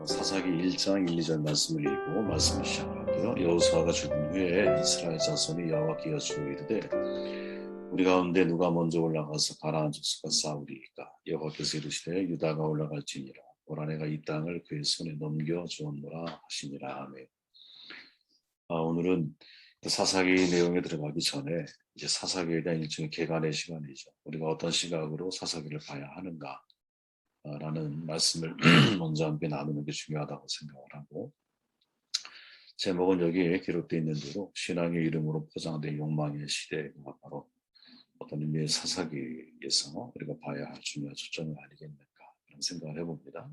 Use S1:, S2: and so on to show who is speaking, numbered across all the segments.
S1: 사사기 1장 1, 2절 말씀을 읽고 말씀을 시작할게요. 여호수아가 죽은 후에 이스라엘 자손이 여호와께 여쭈어 이르되 우리 가운데 누가 먼저 올라가서 가나안 족속과 싸우리이까. 여호와께서 이르시되 유다가 올라갈지니라. 보라 내가 이 땅을 그의 손에 넘겨 주었노라 하시니라. 아멘. 오늘은 사사기 내용에 들어가기 전에 이제 사사기에 대한 일종의 개관의 시간이죠. 우리가 어떤 시각으로 사사기를 봐야 하는가 라는 말씀을 먼저 함께 나누는 게 중요하다고 생각을 하고, 제목은 여기에 기록되어 있는 대로 신앙의 이름으로 포장된 욕망의 시대가 바로 어떤 의미의 사사기에서 우리가 봐야 할 중요한 초점이 아니겠는가 그런 생각을 해봅니다.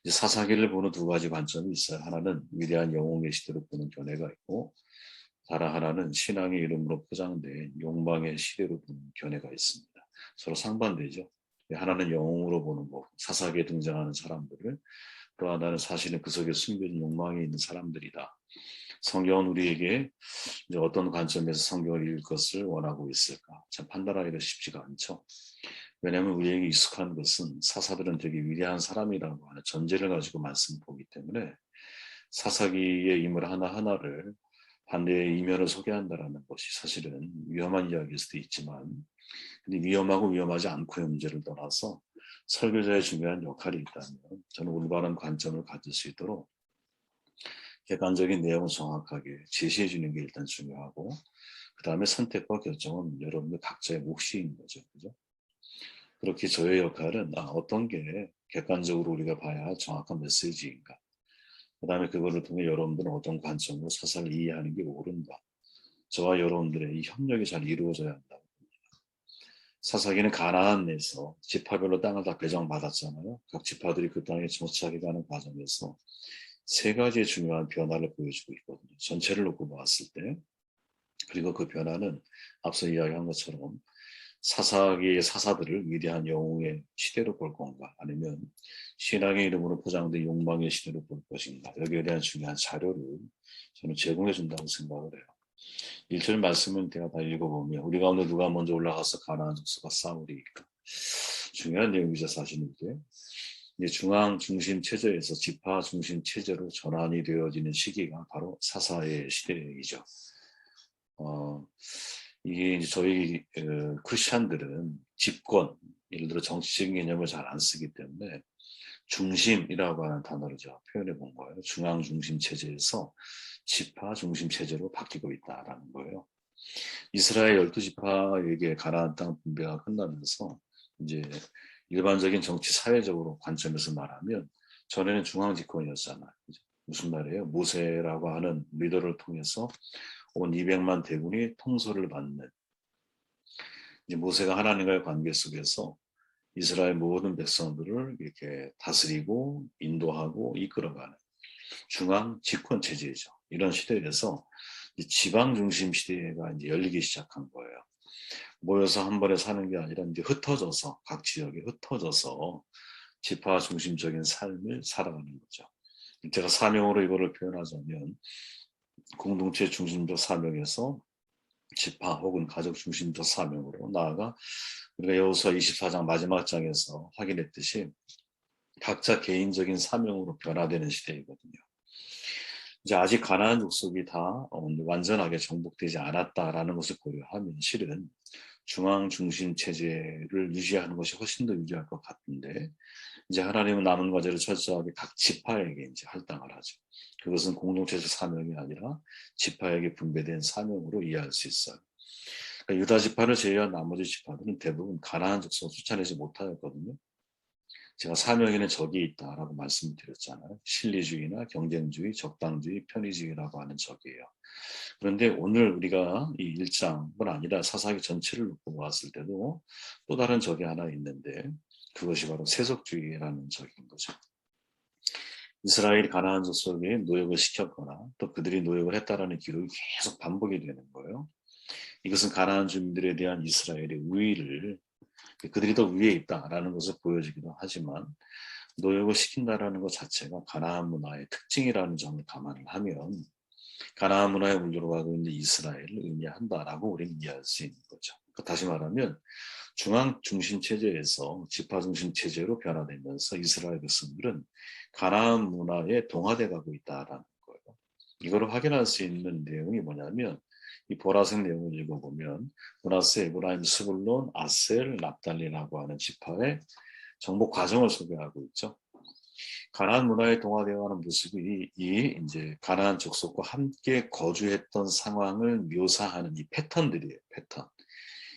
S1: 이제 사사기를 보는 두 가지 관점이 있어요. 하나는 위대한 영웅의 시대로 보는 견해가 있고, 다른 하나는 신앙의 이름으로 포장된 욕망의 시대로 보는 견해가 있습니다. 서로 상반되죠. 하나는 영웅으로 보는 거고, 사사기에 등장하는 사람들을, 또 하나는 사실은 그 속에 숨겨진 욕망이 있는 사람들이다. 성경은 우리에게 이제 어떤 관점에서 성경을 읽을 것을 원하고 있을까? 참 판단하기가 쉽지가 않죠. 왜냐하면 우리에게 익숙한 것은 사사들은 되게 위대한 사람이라고 하는 전제를 가지고 말씀을 보기 때문에 사사기의 인물 하나하나를 반대의 이면을 소개한다는 것이 사실은 위험한 이야기일 수도 있지만, 근데 위험하고 위험하지 않고의 문제를 떠나서 설교자의 중요한 역할이 있다면 저는 올바른 관점을 가질 수 있도록 객관적인 내용을 정확하게 제시해 주는 게 일단 중요하고, 그 다음에 선택과 결정은 여러분들 각자의 몫인 거죠. 그죠? 그렇게 저의 역할은 어떤 게 객관적으로 우리가 봐야 할 정확한 메시지인가, 그 다음에 그거를 통해 여러분들은 어떤 관점으로 사사를 이해하는 게 옳은가, 저와 여러분들의 이 협력이 잘 이루어져야 한다. 사사기는 가나안에서 지파별로 땅을 다 배정받았잖아요. 각 지파들이 그 땅에 정착해가는 과정에서 세 가지의 중요한 변화를 보여주고 있거든요. 전체를 놓고 보았을 때. 그리고 그 변화는 앞서 이야기한 것처럼 사사기의 사사들을 위대한 영웅의 시대로 볼 건가, 아니면 신앙의 이름으로 포장된 욕망의 시대로 볼 것인가, 여기에 대한 중요한 자료를 저는 제공해 준다고 생각을 해요. 1절 말씀은 제가 다 읽어보면 우리 가운데 누가 먼저 올라가서 가나안 족속과 싸우리이까. 중요한 내용이죠. 사실은 이제 중앙 중심 체제에서 지파 중심 체제로 전환이 되어지는 시기가 바로 사사의 시대이죠. 이게 이제 저희 크리스찬들은 집권, 예를 들어 정치적인 개념을 잘 안 쓰기 때문에 중심이라고 하는 단어를 제가 표현해 본 거예요. 중앙 중심 체제에서 지파 중심 체제로 바뀌고 있다라는 거예요. 이스라엘 12지파에게 가나안 땅 분배가 끝나면서 이제 일반적인 정치 사회적으로 관점에서 말하면 전에는 중앙 집권이었잖아요. 무슨 말이에요? 모세라고 하는 리더를 통해서 온 200만 대군이 통솔을 받는, 이제 모세가 하나님과의 관계 속에서 이스라엘 모든 백성들을 이렇게 다스리고 인도하고 이끌어가는 중앙 집권 체제이죠. 이런 시대에서 지방 중심 시대가 이제 열리기 시작한 거예요. 모여서 한 번에 사는 게 아니라 이제 흩어져서, 각 지역에 흩어져서 지파 중심적인 삶을 살아가는 거죠. 제가 사명으로 이거를 표현하자면 공동체 중심적 사명에서 지파 혹은 가족 중심적 사명으로 나아가 우리가 여호수아 24장 마지막 장에서 확인했듯이 각자 개인적인 사명으로 변화되는 시대이거든요. 이제 아직 가나안 족속이 다 완전하게 정복되지 않았다라는 것을 고려하면 실은 중앙 중심 체제를 유지하는 것이 훨씬 더 유리할 것 같은데, 이제 하나님은 남은 과제를 철저하게 각 지파에게 이제 할당을 하죠. 그것은 공동체적 사명이 아니라 지파에게 분배된 사명으로 이해할 수 있어요. 그러니까 유다 지파를 제외한 나머지 지파들은 대부분 가나안 족속을 쫓아내지 못하였거든요. 제가 사명에는 적이 있다라고 말씀드렸잖아요. 실리주의나 경쟁주의, 적당주의, 편의주의라고 하는 적이에요. 그런데 오늘 우리가 이 일장뿐 아니라 사사기 전체를 놓고 보았을 때도 또 다른 적이 하나 있는데, 그것이 바로 세속주의라는 적인 거죠. 이스라엘이 가나안 족속에 노역을 시켰거나 또 그들이 노역을 했다라는 기록이 계속 반복이 되는 거예요. 이것은 가나안 주민들에 대한 이스라엘의 우위를, 그들이 더 위에 있다라는 것을 보여주기도 하지만, 노역을 시킨다라는 것 자체가 가나안 문화의 특징이라는 점을 감안을 하면 가나안 문화에 물들어가고 있는 이스라엘을 의미한다라고 우리는 이해할 수 있는 거죠. 다시 말하면 중앙 중심 체제에서 지파 중심 체제로 변화되면서 이스라엘 백성들은 가나안 문화에 동화돼 가고 있다라는 거예요. 이걸 확인할 수 있는 내용이 뭐냐면 이 보라색 내용을 읽어보면 므낫세, 에브라임, 스불론, 아셀, 납달리라고 하는 지파의 정복 과정을 소개하고 있죠. 가나안 문화에 동화되어가는 모습이 이 이제 가나안 족속과 함께 거주했던 상황을 묘사하는 이 패턴들이에요. 패턴.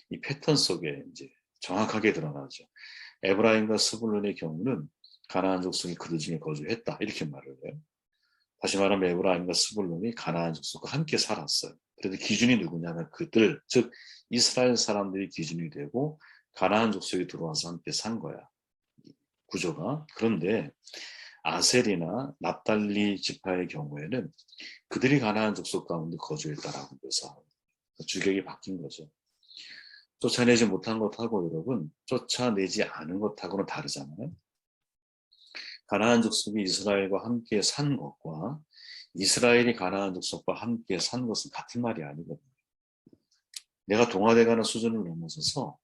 S1: 이 패턴 속에 이제 정확하게 드러나죠. 에브라임과 스불론의 경우는 가나안 족속이 그들 중에 거주했다 이렇게 말을 해요. 다시 말하면 에브라임과 스불론이 가나안 족속과 함께 살았어요. 그래도 기준이 누구냐면 그들, 즉 이스라엘 사람들이 기준이 되고 가나안 족속이 들어와서 함께 산 거야. 구조가. 그런데 아셀이나 납달리 지파의 경우에는 그들이 가나안 족속 가운데 거주했다라고 묘사하고 주격이 바뀐 거죠. 쫓아내지 못한 것하고 여러분 쫓아내지 않은 것하고는 다르잖아요. 가나안 족속이 이스라엘과 함께 산 것과 이스라엘이 가나안 족속과 함께 산 것은 같은 말이 아니거든요. 내가 동화돼가는 수준을 넘어서서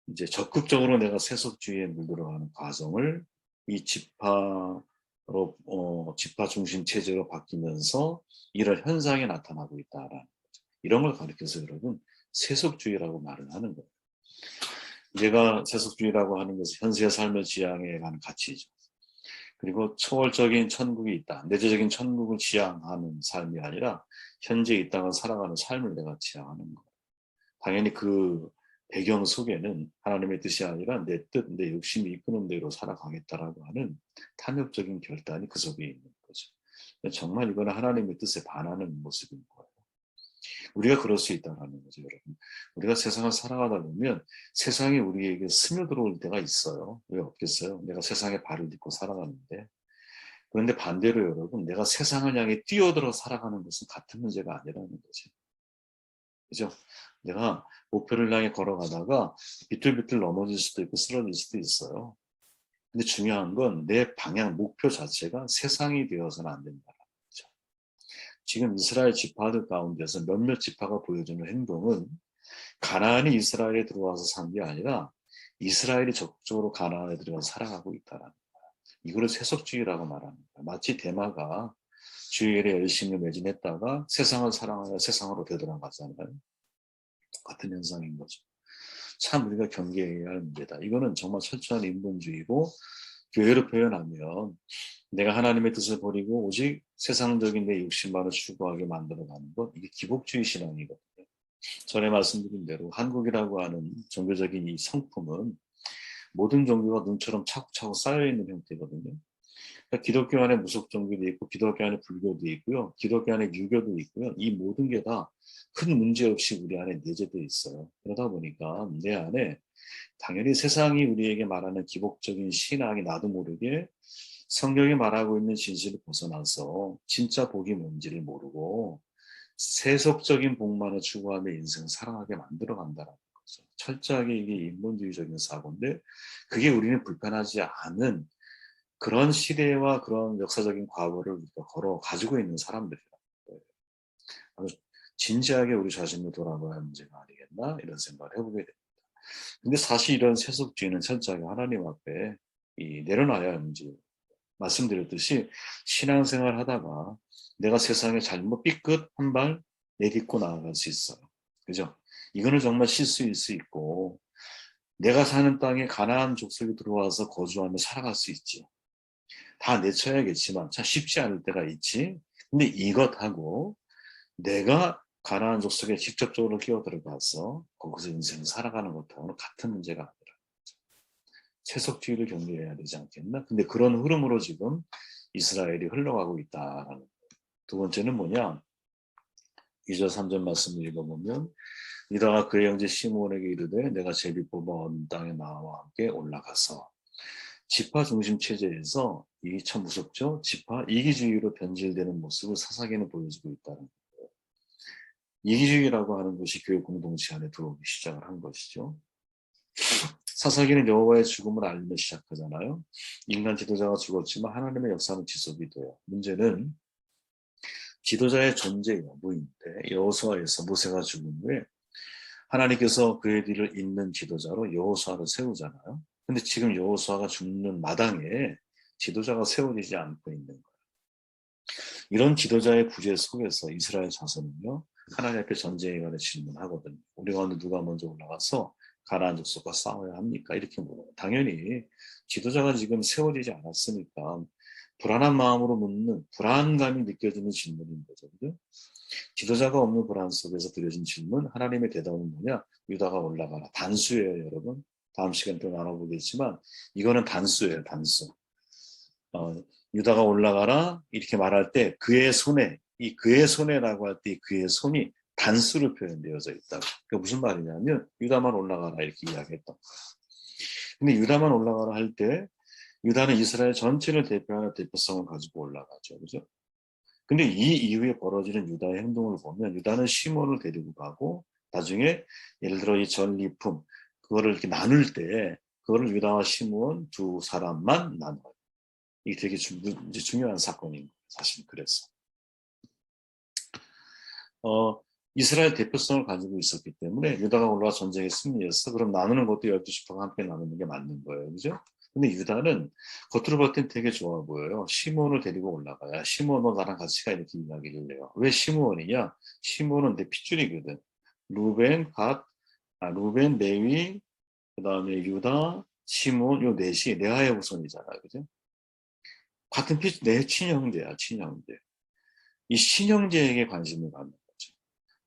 S1: 이제 적극적으로 내가 세속주의에 물들어가는 과정을 이 지파 중심 체제로 바뀌면서 이런 현상이 나타나고 있다라는 거죠. 이런 걸 가리켜서 여러분 세속주의라고 말을 하는 거예요. 내가 세속주의라고 하는 것은 현세의 삶의 지향에 관한 가치죠. 그리고 초월적인 천국이 있다. 내재적인 천국을 지향하는 삶이 아니라 현재 이 땅을 살아가는 삶을 내가 지향하는 거예요. 당연히 그 배경 속에는 하나님의 뜻이 아니라 내 뜻, 내 욕심이 이끄는 대로 살아가겠다라고 하는 탐욕적인 결단이 그 속에 있는 거죠. 정말 이거는 하나님의 뜻에 반하는 모습인 거예요. 우리가 그럴 수 있다는 거죠, 여러분. 우리가 세상을 살아가다 보면 세상이 우리에게 스며들어올 때가 있어요. 왜 없겠어요? 내가 세상에 발을 딛고 살아가는데. 그런데 반대로 여러분, 내가 세상을 향해 뛰어들어 살아가는 것은 같은 문제가 아니라는 거죠. 그죠? 내가 목표를 향해 걸어가다가 비틀비틀 넘어질 수도 있고 쓰러질 수도 있어요. 근데 중요한 건 내 방향, 목표 자체가 세상이 되어서는 안 된다는 거죠. 지금 이스라엘 지파들 가운데서 몇몇 지파가 보여주는 행동은 가나안이 이스라엘에 들어와서 산 게 아니라 이스라엘이 적극적으로 가나안에 들어가서 살아가고 있다는 거예요. 이거를 세속주의라고 말하는 거예요. 마치 대마가 주일에 열심히 매진했다가 세상을 사랑하여 세상으로 되돌아가잖아요. 같은 현상인 거죠. 참 우리가 경계해야 할 문제다. 이거는 정말 철저한 인본주의고 교회로 표현하면 내가 하나님의 뜻을 버리고 오직 세상적인 내 욕심만을 추구하게 만들어가는 것, 이게 기복주의 신앙이거든요. 전에 말씀드린 대로 한국이라고 하는 종교적인 이 성품은 모든 종교가 눈처럼 차곡차곡 쌓여있는 형태거든요. 그러니까 기독교 안에 무속 종교도 있고 기독교 안에 불교도 있고요. 기독교 안에 유교도 있고요. 이 모든 게 다 큰 문제 없이 우리 안에 내재되어 있어요. 그러다 보니까 내 안에 당연히 세상이 우리에게 말하는 기복적인 신앙이 나도 모르게 성경이 말하고 있는 진실을 벗어나서 진짜 복이 뭔지를 모르고 세속적인 복만을 추구하며 인생을 살아가게 만들어 간다는 거죠. 철저하게 이게 인본주의적인 사고인데 그게 우리는 불편하지 않은 그런 시대와 그런 역사적인 과거를 우리가 걸어 가지고 있는 사람들이라는 거예요. 아주 진지하게 우리 자신을 돌아봐야 할 문제가 아니겠나 이런 생각을 해보게 됩니다. 근데 사실 이런 세속주의는 철저하게 하나님 앞에 내려놔야 할 문제. 말씀드렸듯이 신앙생활 하다가 내가 세상에 잘못 삐끗 한 발 내딛고 나아갈 수 있어요. 그죠? 이거는 정말 실수일 수 있고 내가 사는 땅에 가나안 족속이 들어와서 거주하며 살아갈 수 있지. 다 내쳐야겠지만 참 쉽지 않을 때가 있지. 근데 이것하고 내가 가나안 족속에 직접적으로 끼어들어가서 거기서 인생을 살아가는 것하고는 같은 문제가 아니라 세속주의를 경계해야 되지 않겠나? 근데 그런 흐름으로 지금 이스라엘이 흘러가고 있다라는 거예요. 두 번째는 뭐냐? 2절 3절 말씀을 읽어보면 이다가 그의 형제 시므온에게 이르되 내가 제비 뽑아 얻은 땅에 나와 함께 올라가서 지파 중심 체제에서 이 참 무섭죠? 지파 이기주의로 변질되는 모습을 사사기는 보여주고 있다는 거예요. 이기주의라고 하는 것이 교회 공동체 안에 들어오기 시작을 한 것이죠. 사사기는 여호와의 죽음을 알며 시작하잖아요. 인간 지도자가 죽었지만 하나님의 역사는 지속이 돼요. 문제는 지도자의 존재 여부인데 여호수아에서 모세가 죽은 후에 하나님께서 그들을 잇는 지도자로 여호수아를 세우잖아요. 근데 지금 여호수아가 죽는 마당에 지도자가 세워지지 않고 있는 거예요. 이런 지도자의 구제 속에서 이스라엘 자손은요, 하나님 앞에 전쟁에 관해 질문하거든요. 우리 가운데 누가 먼저 올라가서 가나안 족속과 싸워야 합니까? 이렇게 물어요. 당연히 지도자가 지금 세워지지 않았으니까 불안한 마음으로 묻는 불안감이 느껴지는 질문인 거죠. 그죠? 지도자가 없는 불안 속에서 드려진 질문, 하나님의 대답은 뭐냐? 유다가 올라가라. 단수예요, 여러분. 다음 시간에 또 나눠보겠지만 이거는 단수예요, 단수. 유다가 올라가라 이렇게 말할 때 그의 손에, 이 그의 손에라고 할 때 그의 손이 단수로 표현되어져 있다. 그게 무슨 말이냐면 유다만 올라가라 이렇게 이야기했던. 근데 유다만 올라가라 할 때 유다는 이스라엘 전체를 대표하는 대표성을 가지고 올라가죠. 그죠? 근데 이 이후에 벌어지는 유다의 행동을 보면 유다는 시몬을 데리고 가고 나중에 예를 들어 이 전리품 그거를 이렇게 나눌 때 그거를 유다와 시몬 두 사람만 나눠요. 이게 되게 중요한 사건인 거예요. 사실 그래서 이스라엘 대표성을 가지고 있었기 때문에 유다가 올라와 전쟁에 승리했어. 그럼 나누는 것도 12지파가 함께 나누는 게 맞는 거예요. 그죠? 근데 유다는 겉으로 볼 땐 되게 좋아 보여요. 시몬을 데리고 올라가야 시몬 너 나랑 같이 가 이렇게 이야기를 해요. 왜 시몬이냐? 시몬은 내 핏줄이거든. 루벤, 레위, 그 다음에 유다, 시몬 요 넷이 레아의 후손이잖아요. 그죠? 같은 내 친형제야, 친형제. 이 친형제에게 관심을 갖는 거죠.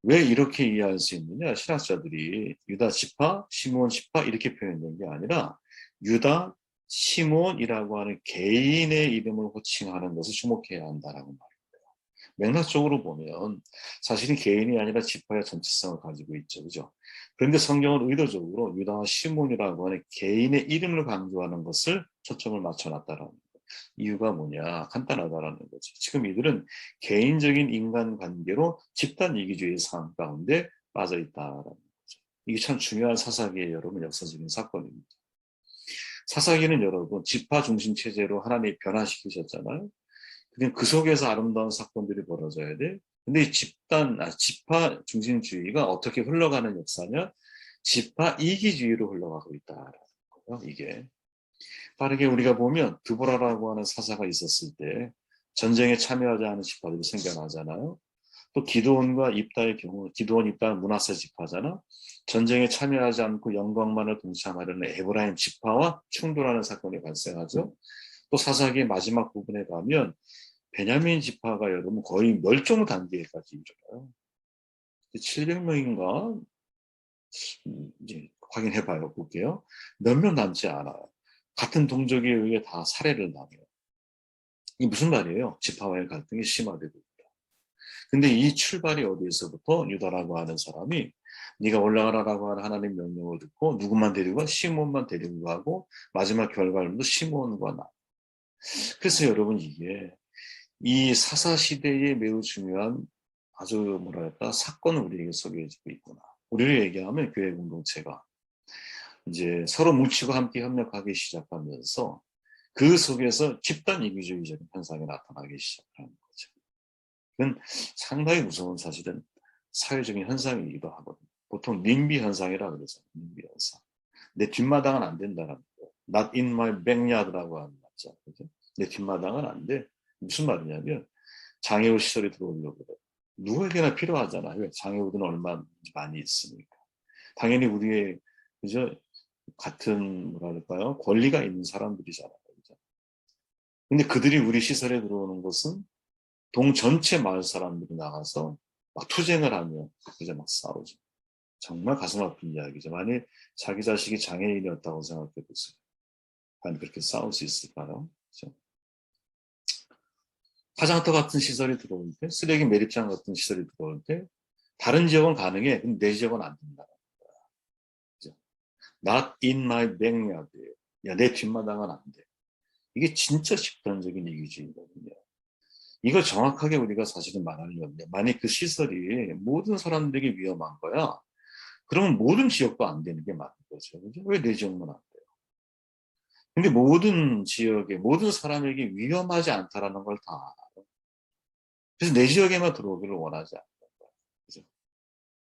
S1: 왜 이렇게 이해할 수 있느냐? 신학자들이 유다 지파, 시몬 지파 이렇게 표현된 게 아니라 유다, 시몬이라고 하는 개인의 이름을 호칭하는 것을 주목해야 한다라고 말입니다. 맥락적으로 보면 사실은 개인이 아니라 지파의 전체성을 가지고 있죠. 그죠? 그런데 성경은 의도적으로 유다와 시몬이라고 하는 개인의 이름을 강조하는 것을 초점을 맞춰놨다라는 거예요. 이유가 뭐냐? 간단하다라는 거죠. 지금 이들은 개인적인 인간관계로 집단 이기주의 상황 가운데 빠져 있다라는 거죠. 이게 참 중요한 사사기의 여러분 역사적인 사건입니다. 사사기는 여러분 지파 중심 체제로 하나님이 변화시키셨잖아요. 그냥 그 속에서 아름다운 사건들이 벌어져야 돼. 근데 이 지파 중심주의가 어떻게 흘러가는 역사냐? 지파 이기주의로 흘러가고 있다라는 거예요. 이게. 빠르게 우리가 보면 드보라라고 하는 사사가 있었을 때 전쟁에 참여하지 않은 지파들이 생겨나잖아요. 또 기드온과 입다의 경우, 기드온 입다는 므낫세 지파잖아. 전쟁에 참여하지 않고 영광만을 동참하려는 에브라임 지파와 충돌하는 사건이 발생하죠. 또 사사기의 마지막 부분에 가면 베냐민 지파가 여러분 거의 멸종 단계까지 이르러요. 700명인가? 이제 확인해봐요. 볼게요. 몇 명 남지 않아요. 같은 동족에 의해 다 살해를 당해요. 이게 무슨 말이에요? 지파와의 갈등이 심화되고 있다. 근데 이 출발이 어디에서부터 유다라고 하는 사람이 네가 올라가라라고 하는 하나님 명령을 듣고 누구만 데리고 가? 시몬만 데리고 가고 마지막 결과론도 시몬과 나. 그래서 여러분 이게 이 사사 시대에 매우 중요한 아주 뭐랄까 사건을 우리에게 소개해주고 있구나. 우리를 얘기하면 교회 공동체가 이제 서로 뭉치고 함께 협력하기 시작하면서 그 속에서 집단 이기주의적인 현상이 나타나기 시작하는 거죠. 그건 상당히 무서운 사실은 사회적인 현상이기도 하거든요. 보통 닌비 현상이라고 그러죠. 닌비 현상. 내 뒷마당은 안 된다는 거. Not in my backyard라고 하는 말이죠. 그죠? 내 뒷마당은 안 돼. 무슨 말이냐면 장애우 시설이 들어오려고 그래. 누구에게나 필요하잖아요. 장애우들은 얼마나 많이 있으니까. 당연히 우리의 그죠? 같은 뭐랄까요? 권리가 있는 사람들이잖아요. 그죠? 근데 그들이 우리 시설에 들어오는 것은 동 전체 마을 사람들이 나가서 막 투쟁을 하며 그저 막 싸우죠. 정말 가슴 아픈 이야기죠. 만일 자기 자식이 장애인이었다고 생각해 보세요. 과연 그렇게 싸울 수 있을까요? 그렇죠? 화장터 같은 시설이 들어올 때, 쓰레기 매립장 같은 시설이 들어올 때, 다른 지역은 가능해. 근데 내 지역은 안 된다. 그죠? Not in my backyard. 야, 내 뒷마당은 안 돼. 이게 진짜 집단적인 이기주의거든요. 이걸 정확하게 우리가 사실은 말하려면, 만약 그 시설이 모든 사람들에게 위험한 거야. 그러면 모든 지역도 안 되는 게 맞는 거죠. 그죠? 왜 내 지역만 안 돼요? 근데 모든 지역에, 모든 사람에게 위험하지 않다라는 걸 다 알아. 그래서 내 지역에만 들어오기를 원하지 않는 거야. 그죠?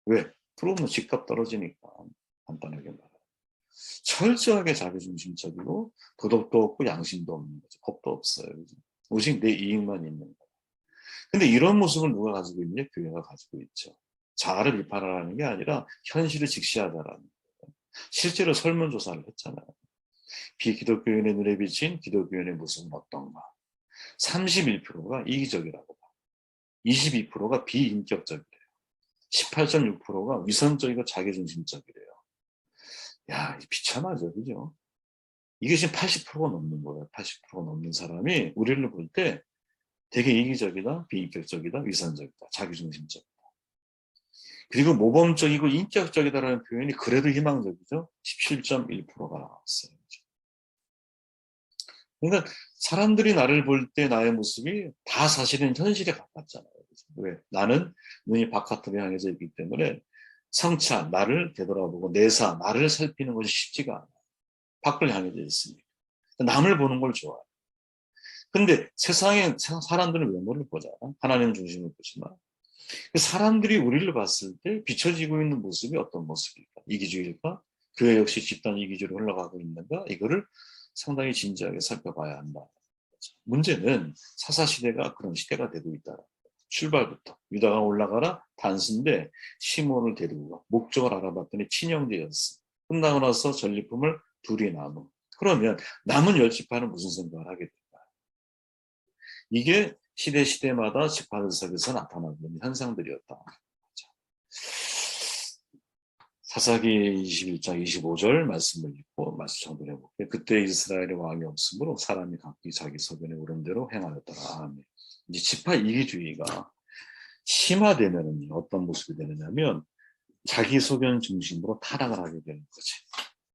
S1: 왜? 들어오면 집값 떨어지니까 간단하게 말해. 철저하게 자기중심적이고 도덕도 없고 양심도 없는 거죠. 법도 없어요. 그죠? 오직 내 이익만 있는 거예요. 근데 이런 모습을 누가 가지고 있냐? 교회가 가지고 있죠. 자아를 비판하라는 게 아니라 현실을 직시하자라는 거예요. 실제로 설문조사를 했잖아요. 비기독교인의 눈에 비친 기독교인의 모습은 어떤가? 31%가 이기적이라고 봐. 22%가 비인격적이래요. 18.6%가 위선적이고 자기중심적이래요. 야, 비참하죠, 그죠? 이게 지금 80%가 넘는 거예요. 80%가 넘는 사람이 우리를 볼 때 되게 이기적이다, 비인격적이다, 위선적이다, 자기중심적이다. 그리고 모범적이고 인격적이다라는 표현이 그래도 희망적이죠. 17.1%가 나왔어요. 그러니까 사람들이 나를 볼 때 나의 모습이 다 사실은 현실에 가깝잖아요. 왜? 나는 눈이 바깥으로 향해져 있기 때문에 성차, 나를 되돌아보고 내사, 나를 살피는 것이 쉽지가 않아요. 밖을 향해져 있으니까. 남을 보는 걸 좋아해요. 근데 세상에 사람들은 외모를 보잖아. 하나님 중심을 보지만. 사람들이 우리를 봤을 때 비춰지고 있는 모습이 어떤 모습일까? 이기주의일까? 교회 역시 집단 이기주의로 흘러가고 있는가? 이거를 상당히 진지하게 살펴봐야 한다. 문제는 사사시대가 그런 시대가 되고 있다. 출발부터 유다가 올라가라 단수인데 시몬을 데리고 목적을 알아봤더니 친형제였어. 끝나고 나서 전리품을 둘이 나누. 그러면 남은 10지파는 무슨 생각을 하게 될까? 이게 시대마다 지파들석에서 나타나고 있는 현상들이었다. 사사기 21장 25절 말씀을 읽고 말씀 정돈해 볼게요. 그때 이스라엘의 왕이 없으므로 사람이 각기 자기 소견에 오른 대로 행하였더라. 아멘. 이제 지파 이기주의가 심화되면 어떤 모습이 되느냐면 자기 소견 중심으로 타락을 하게 되는 거지.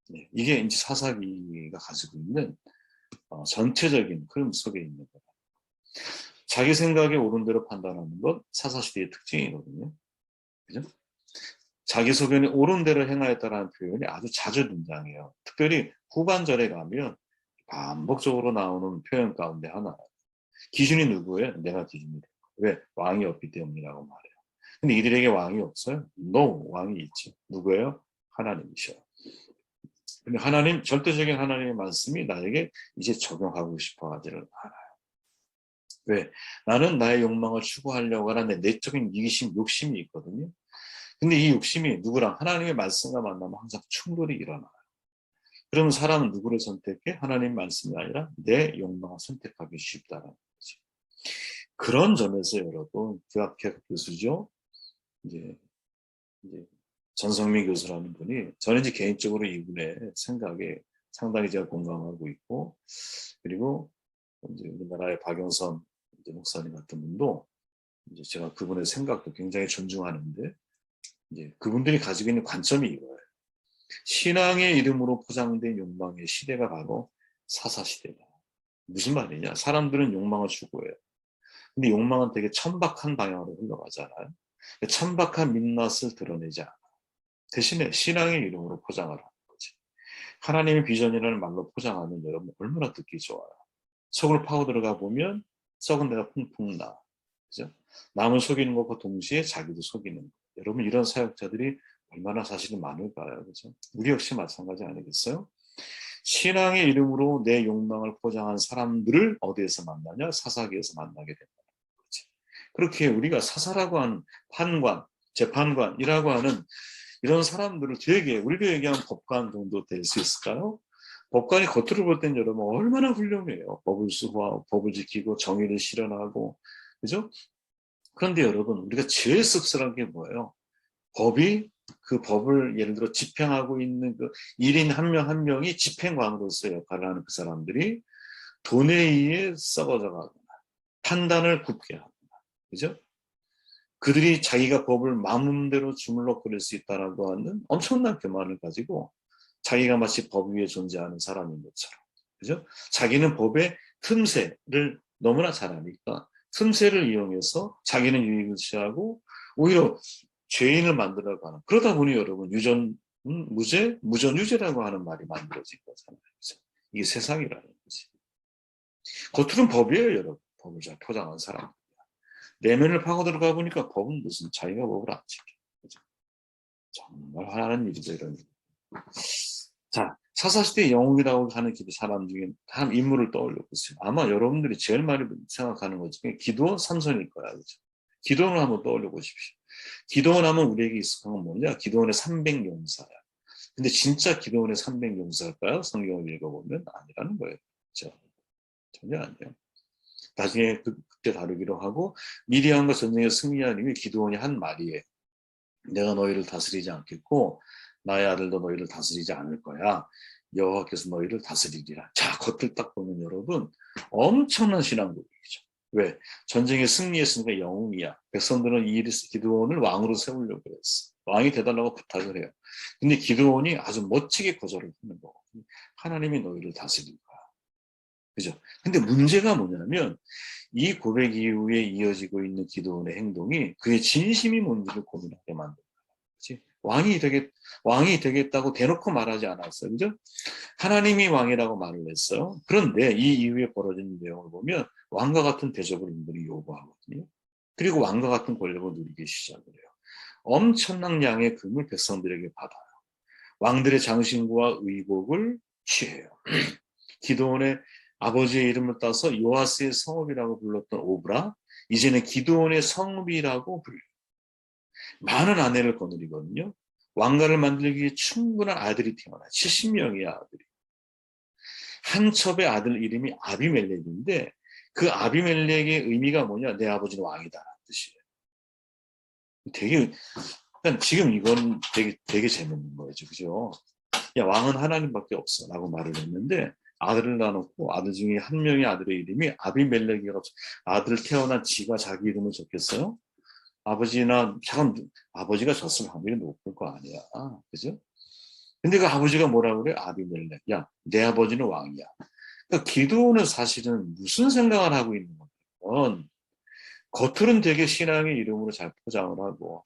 S1: 네, 이게 이제 사사기가 가지고 있는 전체적인 흐름 속에 있는 거다. 자기 생각에 옳은 대로 판단하는 것 사사시대의 특징이거든요. 그죠? 자기 소견이 옳은 대로 행하였다라는 표현이 아주 자주 등장해요. 특별히 후반절에 가면 반복적으로 나오는 표현 가운데 하나. 기준이 누구예요? 내가 기준이 돼요. 왜? 왕이 없기 때문이라고 말해요. 근데 이들에게 왕이 없어요? No, 왕이 있죠. 누구예요? 하나님이셔. 근데 하나님, 절대적인 하나님의 말씀이 나에게 이제 적용하고 싶어 하지를 않아요. 왜? 나는 나의 욕망을 추구하려고 하는 내 내적인 이기심, 욕심이 있거든요. 근데 이 욕심이 누구랑 하나님의 말씀과 만나면 항상 충돌이 일어나요. 그러면 사람은 누구를 선택해? 하나님 말씀이 아니라 내 욕망을 선택하기 쉽다는 거지. 그런 점에서 여러분, 구약학 교수죠. 이제 전성민 교수라는 분이 저는 이제 개인적으로 이분의 생각에 상당히 제가 공감하고 있고, 그리고 이제 우리나라의 박영선 이제 목사님 같은 분도 이제 제가 그분의 생각도 굉장히 존중하는데, 이제 그분들이 가지고 있는 관점이 이거예요. 신앙의 이름으로 포장된 욕망의 시대가 바로 사사시대다. 무슨 말이냐? 사람들은 욕망을 추구해요. 근데 욕망은 되게 천박한 방향으로 흘러가잖아요. 천박한 민낯을 드러내지 않아. 대신에 신앙의 이름으로 포장을 하는 거지. 하나님의 비전이라는 말로 포장하면 여러분 얼마나 듣기 좋아요. 속을 파고 들어가 보면 썩은 데가 퐁퐁 나. 그죠? 남을 속이는 것과 동시에 자기도 속이는 것. 여러분 이런 사역자들이 얼마나 사실은 많을까요? 그죠? 우리 역시 마찬가지 아니겠어요? 신앙의 이름으로 내 욕망을 포장한 사람들을 어디에서 만나냐? 사사기에서 만나게 된다는 거지. 그렇게 우리가 사사라고 하는 판관, 재판관이라고 하는 이런 사람들을 되게 우리가 얘기하는 법관 정도 될 수 있을까요? 법관이 겉으로 볼 땐 여러분 얼마나 훌륭해요. 법을 쓰고 법을 지키고 정의를 실현하고 그죠? 그런데 여러분 우리가 제일 씁쓸한 게 뭐예요? 법이 그 법을 예를 들어 집행하고 있는 그 1인 한 명 한 명이 집행관으로서 역할을 하는 그 사람들이 돈에 의해 썩어져 가거나 판단을 굽게 하거나 그죠? 그들이 자기가 법을 마음대로 주물럭거릴 수 있다라고 하는 엄청난 교만을 가지고 자기가 마치 법 위에 존재하는 사람인 것처럼 그죠? 자기는 법의 틈새를 너무나 잘 아니까 틈새를 이용해서 자기는 유익을 취하고 오히려 죄인을 만들어가는 그러다 보니 여러분 무죄, 무전유죄라고 하는 말이 만들어진 거잖아요. 그죠? 이게 세상이라는 거지. 겉으로는 법이에요, 여러분. 법을 잘 포장한 사람. 내면을 파고 들어가 보니까 법은 무슨 자기가 법을 안 지켜. 그죠? 정말 화나는 일이죠, 이런 일. 자, 사사시대 영웅이라고 하는 사람 중에 한 인물을 떠올려 보세요. 아마 여러분들이 제일 많이 생각하는 것 중에 기드온, 삼손일 거야. 그죠? 기드온을 한번 떠올려 보십시오. 기드온 하면 우리에게 익숙한 건 뭐냐? 기드온의 300용사야. 근데 진짜 기드온의 300용사일까요? 성경을 읽어보면 아니라는 거예요. 그렇죠? 전혀 아니에요. 나중에 그때 다루기로 하고 미디안과 전쟁에 승리한 이후에 기드온이 한 말이에요. 내가 너희를 다스리지 않겠고 나의 아들도 너희를 다스리지 않을 거야. 여호와께서 너희를 다스리리라. 자, 겉을 딱 보면 여러분 엄청난 신앙 고백이죠. 왜? 전쟁에 승리했으니까 영웅이야. 백성들은 이 기드온을 왕으로 세우려고 했어. 왕이 되달라고 부탁을 해요. 근데 기드온이 아주 멋지게 거절을 하는 거거든요. 하나님이 너희를 다스릴 거야. 그죠? 근데 문제가 뭐냐면 이 고백 이후에 이어지고 있는 기드온의 행동이 그의 진심이 뭔지를 고민하게 만듭니다. 그치? 왕이 되겠다고 대놓고 말하지 않았어요. 그죠? 하나님이 왕이라고 말을 했어요. 그런데 이 이후에 벌어진 내용을 보면 왕과 같은 대접을 인물이 요구하거든요. 그리고 왕과 같은 권력을 누리기 시작을 해요. 엄청난 양의 금을 백성들에게 받아요. 왕들의 장신구와 의복을 취해요. 기드온의 아버지의 이름을 따서 요아스의 성읍이라고 불렀던 오브라, 이제는 기드온의 성읍이라고 불려요. 많은 아내를 거느리거든요. 왕가를 만들기 위해 충분한 아들이 태어나요. 70명의 아들이. 한 첩의 아들 이름이 아비멜렉인데 그 아비멜렉의 의미가 뭐냐? 내 아버지는 왕이다. 뜻이에요. 되게, 지금 이건 되게 재밌는 거죠. 그죠? 야, 왕은 하나님밖에 없어. 라고 말을 했는데 아들을 낳아놓고 아들 중에 한 명의 아들의 이름이 아비멜렉이라고 아들 태어난 지가 자기 이름을 적겠어요? 아버지가 졌을 확률이 높을 거 아니야. 그죠? 근데 그 아버지가 뭐라고 그래? 아비멜렉. 야, 내 아버지는 왕이야. 그러니까 기드온은 사실은 무슨 생각을 하고 있는 거냐면 겉으로는 되게 신앙의 이름으로 잘 포장을 하고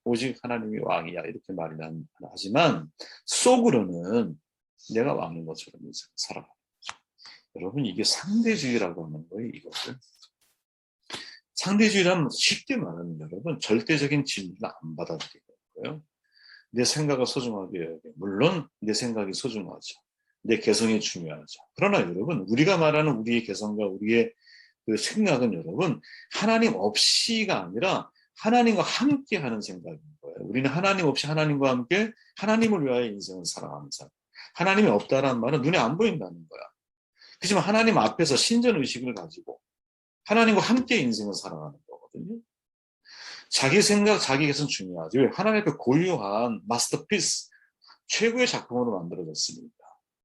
S1: 오직 하나님이 왕이야 이렇게 말을 하지만 속으로는 내가 왕인 것처럼 살아가는 거죠. 여러분 이게 상대주의라고 하는 거예요. 이것을. 상대주의라면 쉽게 말하면 여러분 절대적인 진리를 안 받아들이는 거예요. 내 생각을 소중하게 해야 돼. 물론 내 생각이 소중하죠. 내 개성이 중요하죠. 그러나 여러분 우리가 말하는 우리의 개성과 우리의 그 생각은 여러분 하나님 없이가 아니라 하나님과 함께 하는 생각인 거예요. 우리는 하나님 없이 하나님과 함께 하나님을 위하여 인생을 살아가는 사람. 하나님이 없다라는 말은 눈에 안 보인다는 거야. 그렇지만 하나님 앞에서 신전의식을 가지고 하나님과 함께 인생을 살아가는 거거든요. 자기 생각, 자기 개성 중요하죠. 왜? 하나님의 그 고유한 마스터피스, 최고의 작품으로 만들어졌습니다.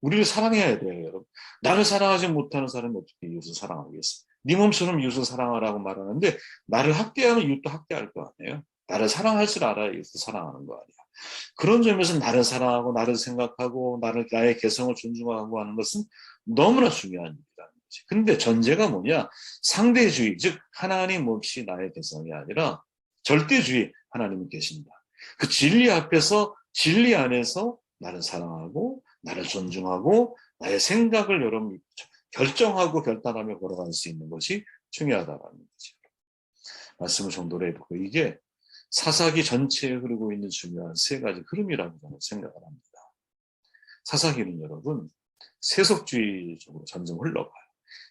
S1: 우리를 사랑해야 돼요, 여러분. 나를 사랑하지 못하는 사람이 어떻게 이웃을 사랑하겠어? 네 몸처럼 이웃을 사랑하라고 말하는데 나를 학대하면 이웃도 학대할 거 아니에요? 나를 사랑할 줄 알아야 이웃을 사랑하는 거 아니야. 그런 점에서 나를 사랑하고 나를 생각하고 나의 개성을 존중하고 하는 것은 너무나 중요한 일이라는 거지. 근데 전제가 뭐냐? 상대주의, 즉 하나님 없이 나의 개성이 아니라 절대주의, 하나님이 계신다. 그 진리 앞에서 진리 안에서 나를 사랑하고 나를 존중하고 나의 생각을 여러분 결정하고 결단하며 걸어갈 수 있는 것이 중요하다는 거죠. 말씀을 정도로 해보고 이게 사사기 전체에 흐르고 있는 중요한 세 가지 흐름이라고 저는 생각을 합니다. 사사기는 여러분 세속주의적으로 점점 흘러가요.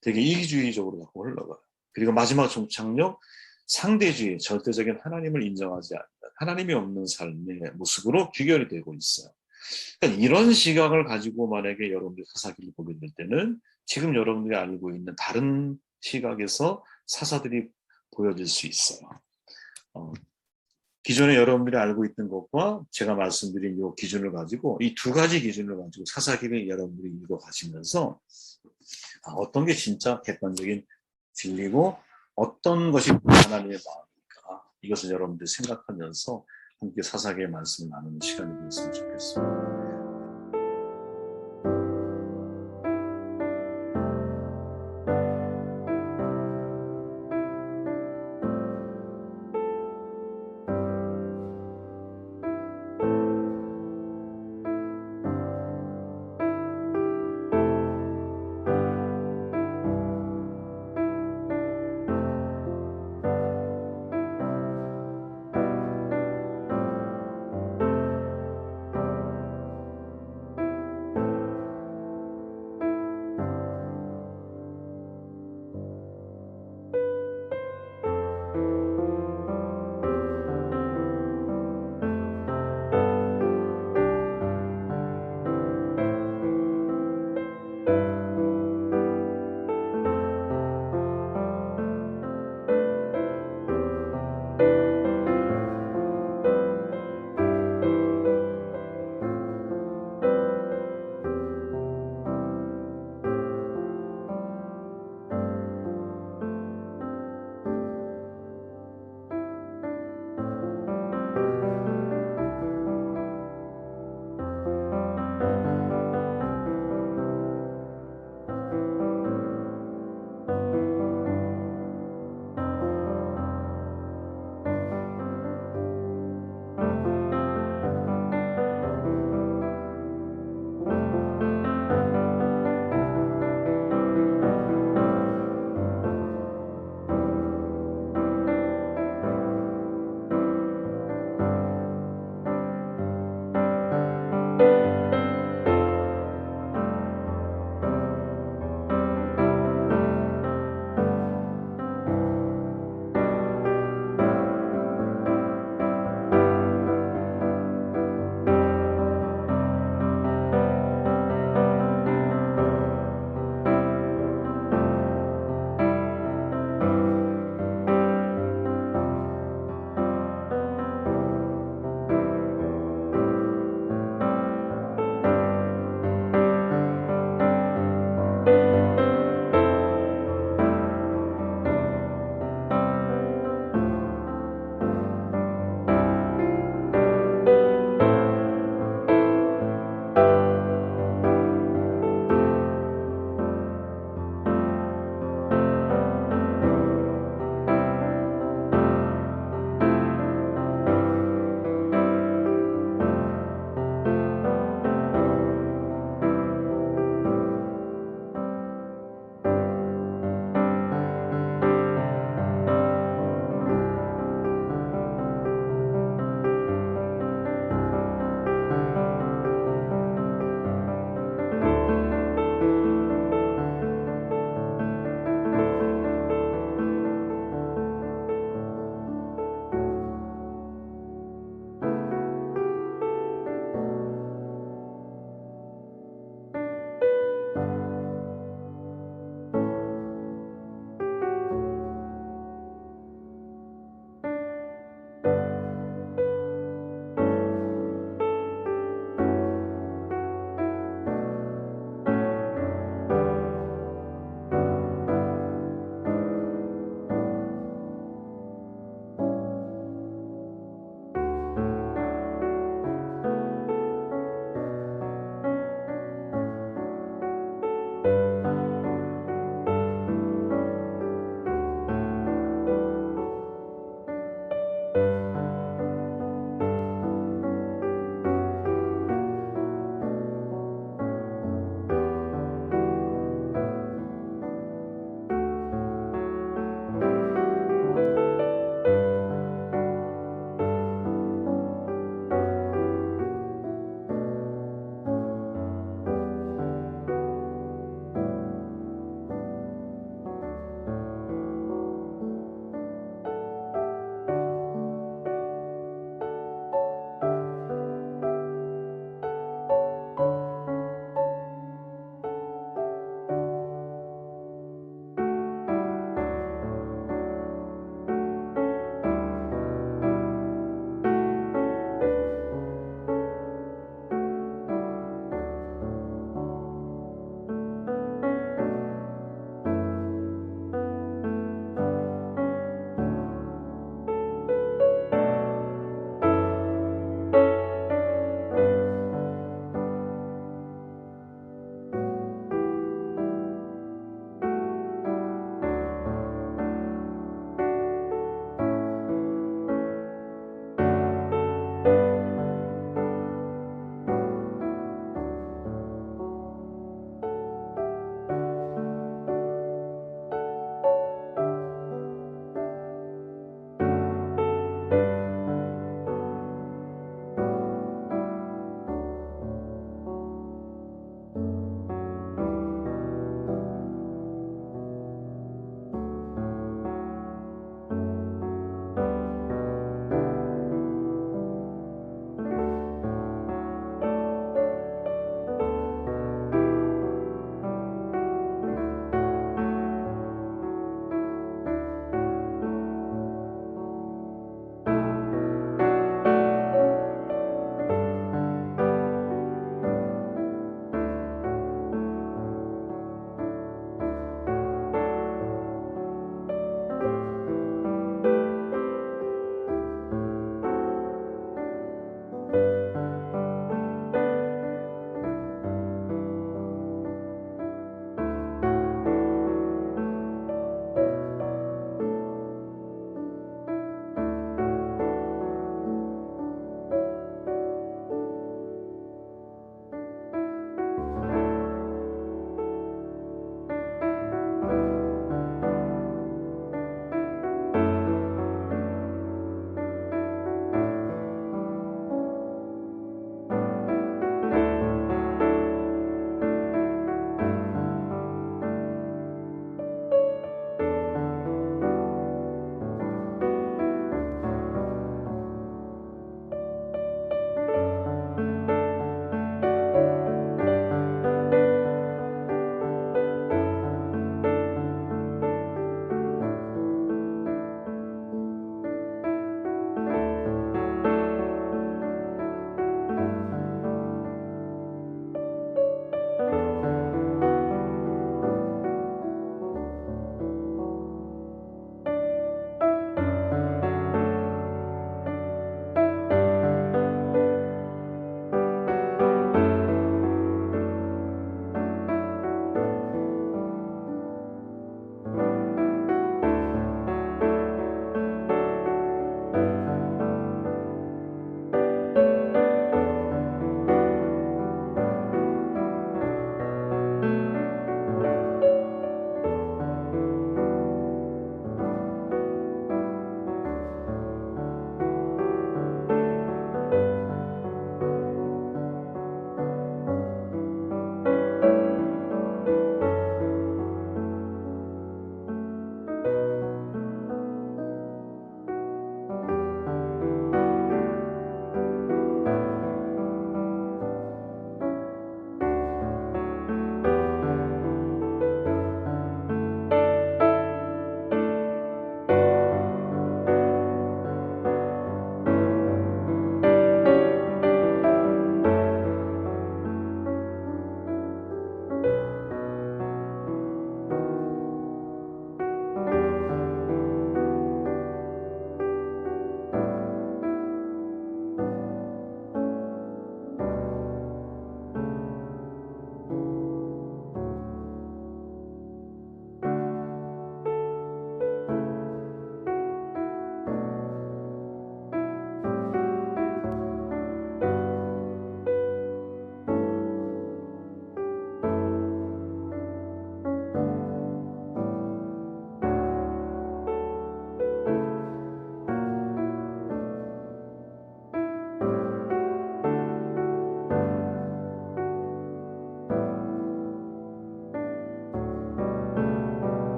S1: 되게 이기주의적으로 자꾸 흘러가요. 그리고 마지막 종착역 상대주의, 절대적인 하나님을 인정하지 않는 하나님이 없는 삶의 모습으로 귀결이 되고 있어요. 그러니까 이런 시각을 가지고 만약에 여러분들이 사사기를 보게 될 때는 지금 여러분들이 알고 있는 다른 시각에서 사사들이 보여질 수 있어요. 기존에 여러분들이 알고 있는 것과 제가 말씀드린 이 기준을 가지고 이 두 가지 기준을 가지고 사사기를 여러분들이 읽어가시면서 어떤 게 진짜 객관적인 진리고 어떤 것이 하나님의 마음일까 이것을 여러분들이 생각하면서 함께 사사기의 말씀을 나누는 시간이 되었으면 좋겠습니다.